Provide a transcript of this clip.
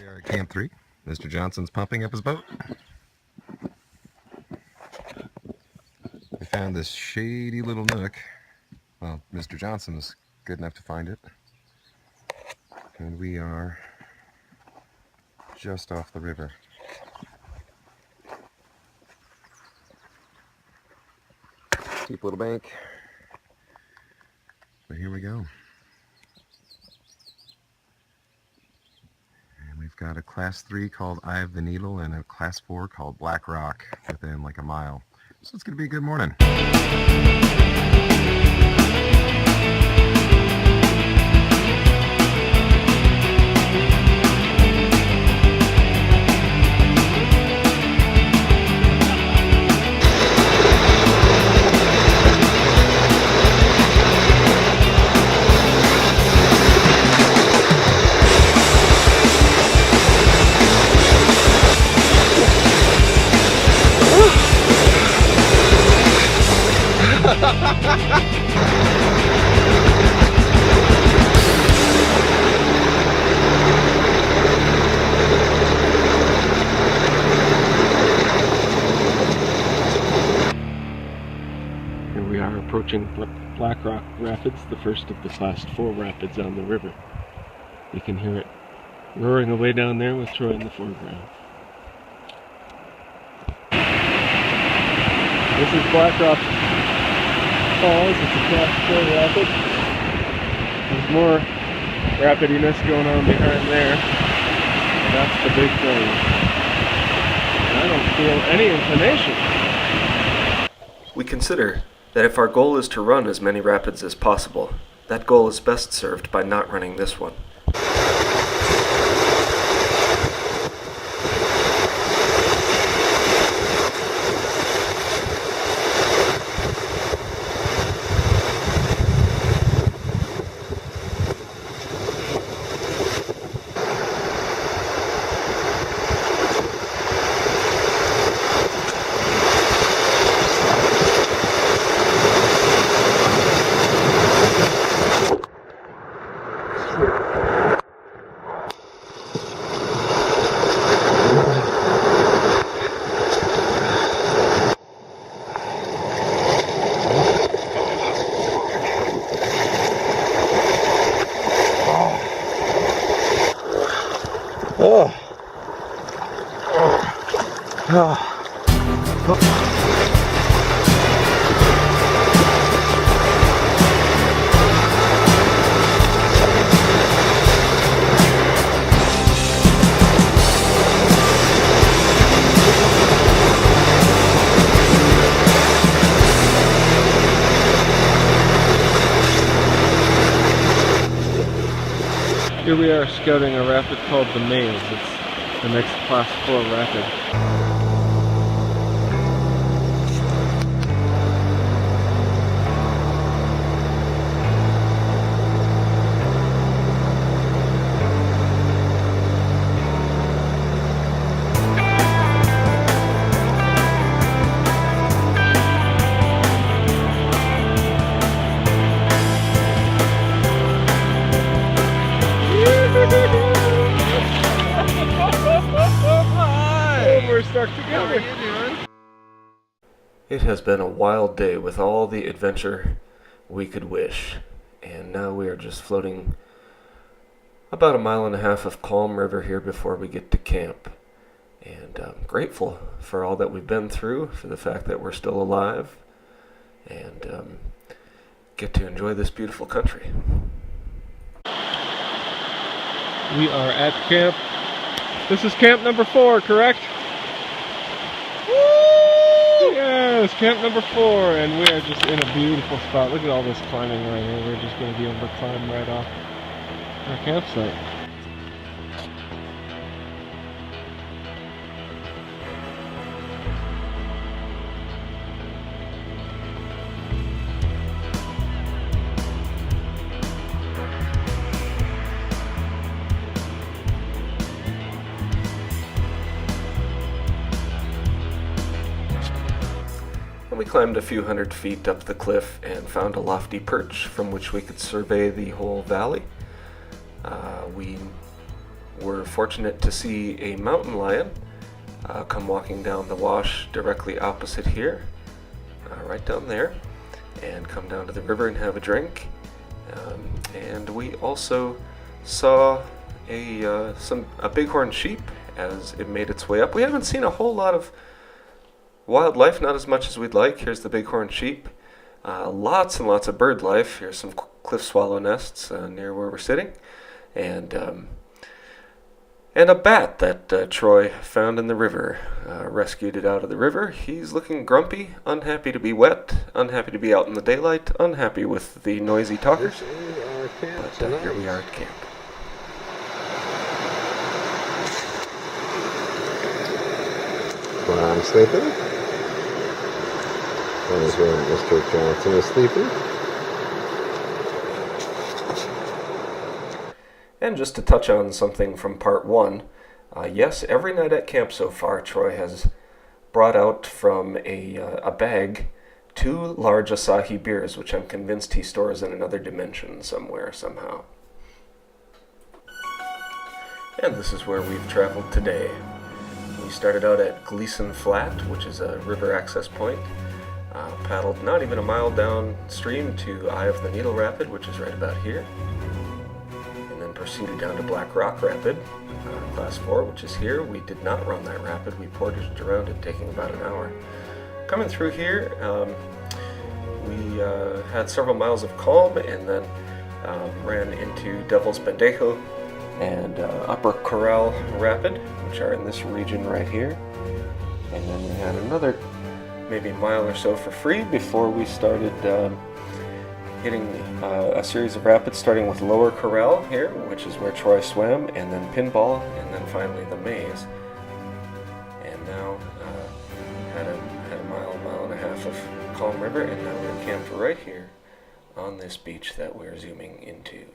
are at Camp 3. Mr. Johnson's pumping up his boat. We found this shady little nook. Well, Mr. Johnson was good enough to find it. And we are just off the river. Steep little bank. But here we go. And we've got a class 3 called Eye of the Needle and a class 4 called Blackrock within like a mile. So it's going to be a good morning. Here we are approaching Blackrock Rapids, the first of the class 4 rapids on the river. You can hear it roaring away down there with Troy in the foreground. This is Blackrock Falls. It's a class 4 rapid. There's more rapidiness going on behind there. That's the big thing. And I don't feel any inclination. We consider that if our goal is to run as many rapids as possible, that goal is best served by not running this one. Here we are scouting a rapid called the Maze. It's the next class 4 rapid. We're stuck together. It has been a wild day with all the adventure we could wish, and now we are just floating about 1.5 miles of calm river here before we get to camp. And I'm grateful for all that we've been through, for the fact that we're still alive, and get to enjoy this beautiful country. We are at camp. This is camp number 4, correct? Woo! Yes, camp number 4, and we are just in a beautiful spot. Look at all this climbing right here. We're just going to be able to climb right off our campsite. And we climbed a few hundred feet up the cliff and found a lofty perch from which we could survey the whole valley. We were fortunate to see a mountain lion come walking down the wash directly opposite here, right down there, and come down to the river and have a drink. And we also saw a bighorn sheep as it made its way up. We haven't seen a whole lot of wildlife, not as much as we'd like. Here's the bighorn sheep. Lots and lots of bird life. Here's some cliff swallow nests near where we're sitting, and a bat that Troy found in the river. Rescued it out of the river. He's looking grumpy, unhappy to be wet, unhappy to be out in the daylight, unhappy with the noisy talkers. This is our camp But tonight. here we are at camp. When I'm sleeping. That is where Mr. Johnson is sleeping. And just to touch on something from part one, yes, every night at camp so far, Troy has brought out from a bag 2 large Asahi beers, which I'm convinced he stores in another dimension somewhere, somehow. And this is where we've traveled today. We started out at Gleason Flat, which is a river access point. Paddled not even a mile downstream to Eye of the Needle Rapid, which is right about here. And then proceeded down to Blackrock Rapid, Class 4, which is here. We did not run that rapid. We portaged around it, taking about an hour. Coming through here, we had several miles of calm and then ran into Devil's Pendejo and Upper Corral Rapid, which are in this region right here. And then we had another maybe mile or so for free before we started hitting a series of rapids, starting with Lower Corral here, which is where Troy swam, and then Pinball, and then finally the Maze. And now had a mile and a half of calm river, and now we're camped right here on this beach that we're zooming into.